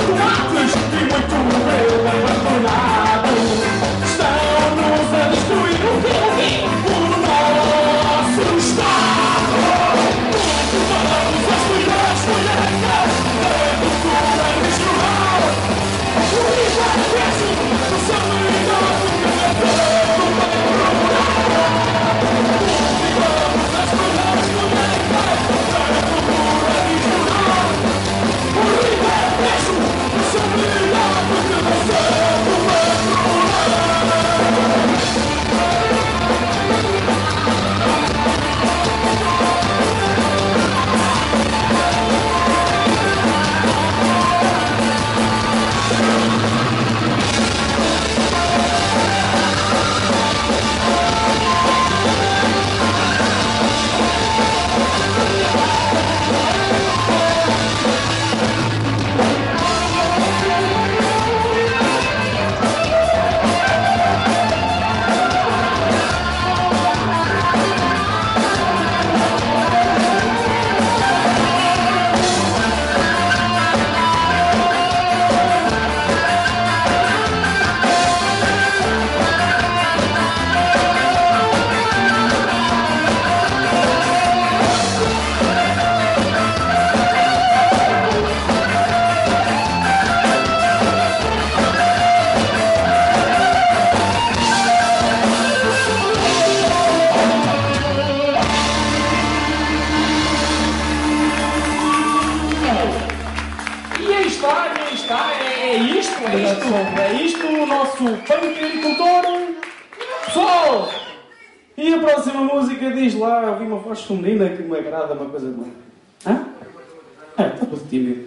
tomates e muito medo abandonado estão-nos a destruir o nosso Estado. Vamos aspirar as colheitas da cultura regional. O livro é péssimo, o seu melhor do que a dor do meio rural. Vamos aspirar as colheitas da cultura regional. O livro é péssimo, o seu melhor do que a dor do meio rural. É isto o nosso punk agricultor. Pessoal! E a próxima música diz lá, eu vi uma voz feminina que me agrada, uma coisa de... Hã? É, está tudo tímido.